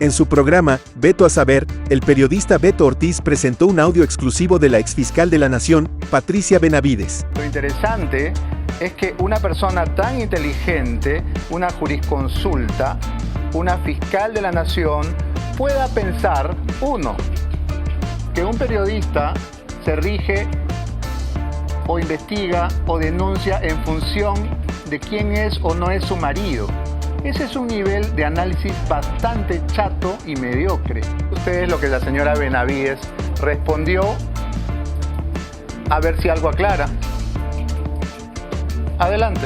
En su programa, Veto a Saber, el periodista Beto Ortiz presentó un audio exclusivo de la exfiscal de la Nación, Patricia Benavides. Lo interesante es que una persona tan inteligente, una jurisconsulta, una fiscal de la Nación, pueda pensar, uno, que un periodista se rige o investiga o denuncia en función de quién es o no es su marido. Ese es un nivel de análisis bastante chato y mediocre. Ustedes lo que la señora Benavides respondió, a ver si algo aclara. Adelante.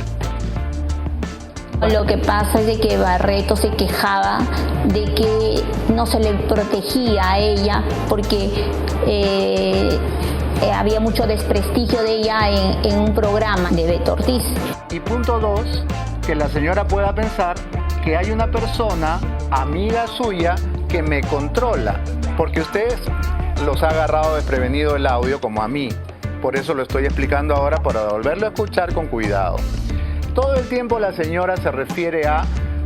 Lo que pasa es de que Barreto se quejaba de que no se le protegía a ella porque había mucho desprestigio de ella en un programa de Beto Ortiz. Y punto 2, que la señora pueda pensar que hay una persona, amiga suya, que me controla, porque ustedes los ha agarrado desprevenido el audio como a mí. Por eso lo estoy explicando ahora para volverlo a escuchar con cuidado. Todo el tiempo la señora se refiere a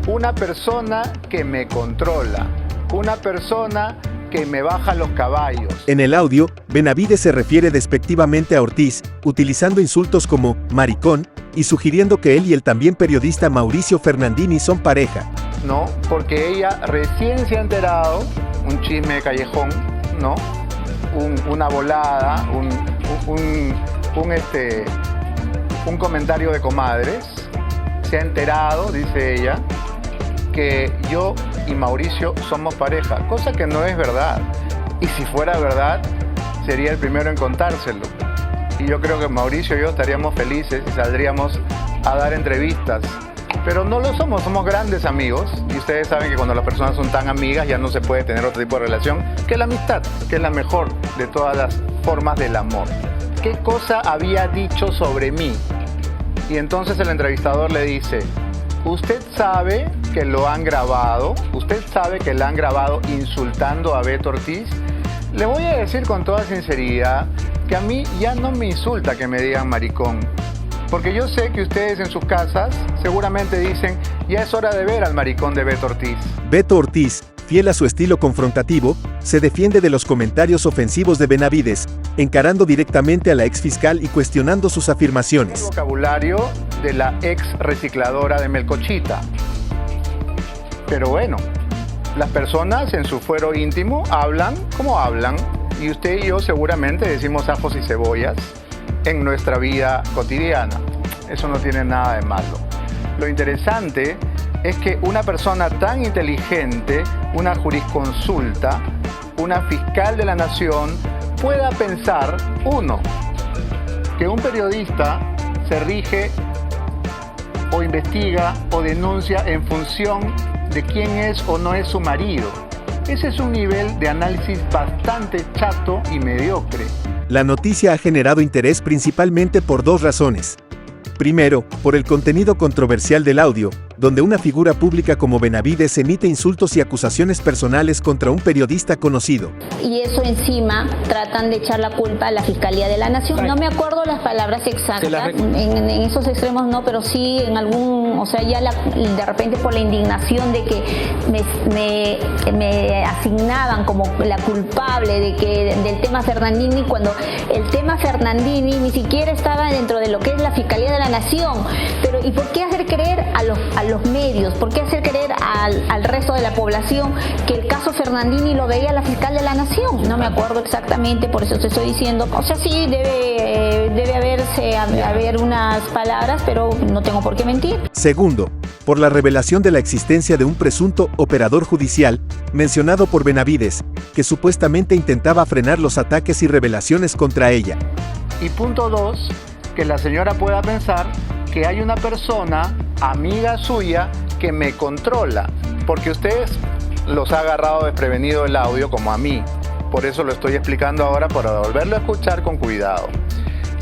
una persona que me controla, una persona que me baja los caballos. En el audio, Benavides se refiere despectivamente a Ortiz, utilizando insultos como maricón y sugiriendo que él y el también periodista Mauricio Fernandini son pareja. No, porque ella recién se ha enterado, un chisme de callejón, ¿no? Una volada, un comentario de comadres. Se ha enterado, dice ella, que yo y Mauricio somos pareja, cosa que no es verdad. Y si fuera verdad, sería el primero en contárselo. Y yo creo que Mauricio y yo estaríamos felices y saldríamos a dar entrevistas. Pero no lo somos, somos grandes amigos. Y ustedes saben que cuando las personas son tan amigas ya no se puede tener otro tipo de relación que la amistad, que es la mejor de todas las formas del amor. ¿Qué cosa había dicho sobre mí? Y entonces el entrevistador le dice, usted sabe que lo han grabado, usted sabe que la han grabado insultando a Beto Ortiz. Le voy a decir con toda sinceridad que a mí ya no me insulta que me digan maricón, porque yo sé que ustedes en sus casas seguramente dicen, ya es hora de ver al maricón de Beto Ortiz. Beto Ortiz, fiel a su estilo confrontativo, se defiende de los comentarios ofensivos de Benavides, encarando directamente a la exfiscal y cuestionando sus afirmaciones. El vocabulario de la ex recicladora de Melcochita. Pero bueno, las personas en su fuero íntimo hablan como hablan, y usted y yo seguramente decimos ajos y cebollas en nuestra vida cotidiana. Eso no tiene nada de malo. Lo interesante es que una persona tan inteligente, una jurisconsulta, una fiscal de la Nación, pueda pensar, uno, que un periodista se rige o investiga o denuncia en función de quién es o no es su marido. Ese es un nivel de análisis bastante chato y mediocre. La noticia ha generado interés principalmente por dos razones. Primero, por el contenido controversial del audio, donde una figura pública como Benavides emite insultos y acusaciones personales contra un periodista conocido. Y eso encima tratan de echar la culpa a la Fiscalía de la Nación. No me acuerdo las palabras exactas, en esos extremos no, pero sí en algún, o sea, ya de repente por la indignación de que me asignaban como la culpable del tema Fernandini, cuando el tema Fernandini ni siquiera estaba dentro de lo que es la Fiscalía de la Nación. Pero ¿y por qué hacer creer a los medios? ¿Por qué hacer creer al resto de la población que el caso Fernandini lo veía la fiscal de la Nación? No me acuerdo exactamente, por eso te estoy diciendo. O sea, sí, debe haber unas palabras, pero no tengo por qué mentir. Segundo, por la revelación de la existencia de un presunto operador judicial, mencionado por Benavides, que supuestamente intentaba frenar los ataques y revelaciones contra ella. Y punto 2, que la señora pueda pensar que hay una persona, amiga suya, que me controla, porque ustedes los ha agarrado desprevenido el audio como a mí. Por eso lo estoy explicando ahora para volverlo a escuchar con cuidado.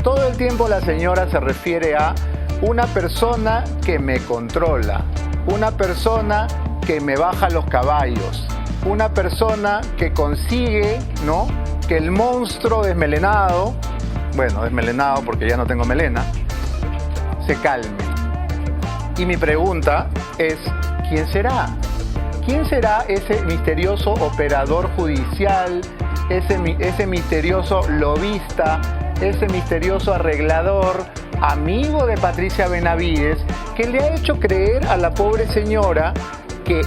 Todo el tiempo la señora se refiere a una persona que me controla, una persona que me baja los caballos, una persona que consigue, ¿no?, que el monstruo desmelenado, bueno, desmelenado porque ya no tengo melena, se calme. Y mi pregunta es, ¿quién será? ¿Quién será ese misterioso operador judicial, ese misterioso lobista, ese misterioso arreglador, amigo de Patricia Benavides, que le ha hecho creer a la pobre señora que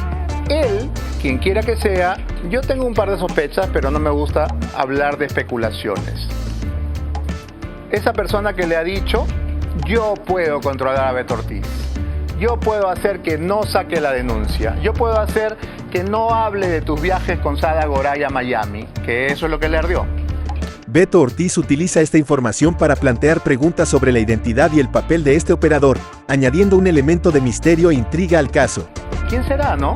él, quien quiera que sea, yo tengo un par de sospechas, pero no me gusta hablar de especulaciones. Esa persona que le ha dicho, yo puedo controlar a Beto Ortiz, yo puedo hacer que no saque la denuncia, yo puedo hacer que no hable de tus viajes con Sada Goray a Miami, que eso es lo que le ardió. Beto Ortiz utiliza esta información para plantear preguntas sobre la identidad y el papel de este operador, añadiendo un elemento de misterio e intriga al caso. ¿Quién será, no?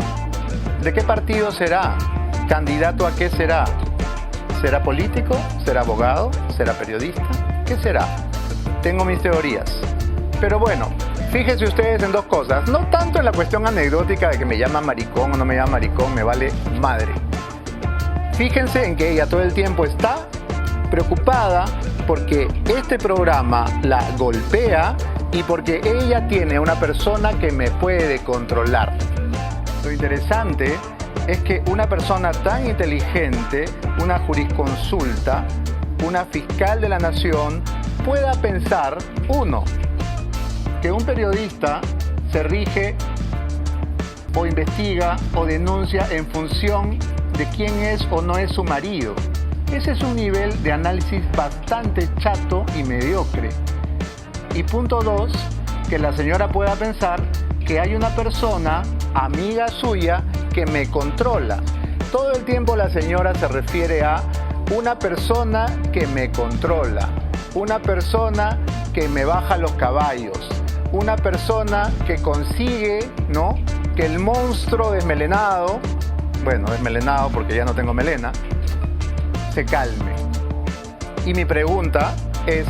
¿De qué partido será? ¿Candidato a qué será? ¿Será político? ¿Será abogado? ¿Será periodista? ¿Qué será? Tengo mis teorías. Pero bueno, fíjense ustedes en dos cosas. No tanto en la cuestión anecdótica de que me llama maricón o no me llama maricón, me vale madre. Fíjense en que ella todo el tiempo está preocupada porque este programa la golpea y porque ella tiene una persona que me puede controlar. Lo interesante es que una persona tan inteligente, una jurisconsulta, una fiscal de la nación, pueda pensar, uno, que un periodista se rige o investiga o denuncia en función de quién es o no es su marido. Ese es un nivel de análisis bastante chato y mediocre. Y punto dos, que la señora pueda pensar que hay una persona, amiga suya, que me controla. Todo el tiempo la señora se refiere a una persona que me controla, una persona que me baja los caballos, una persona que consigue, ¿no?, que el monstruo desmelenado, bueno, desmelenado porque ya no tengo melena, se calme. Y mi pregunta es,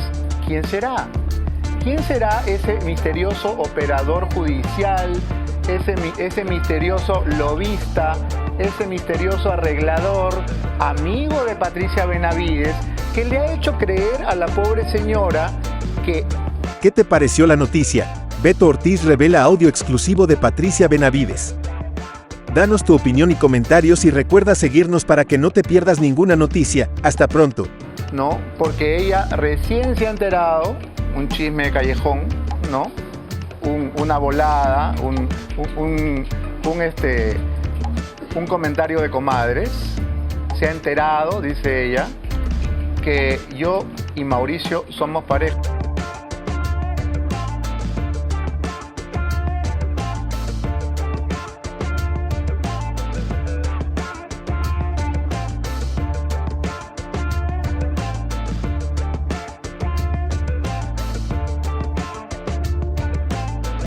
¿quién será? ¿Quién será ese misterioso operador judicial, ese misterioso lobista, ese misterioso arreglador, amigo de Patricia Benavides, que le ha hecho creer a la pobre señora que... ¿Qué te pareció la noticia? Beto Ortiz revela audio exclusivo de Patricia Benavides. Danos tu opinión y comentarios y recuerda seguirnos para que no te pierdas ninguna noticia. Hasta pronto. No, porque ella recién se ha enterado, un chisme de callejón, ¿no? Una volada, un comentario de comadres. Se ha enterado, dice ella, que yo y Mauricio somos pareja.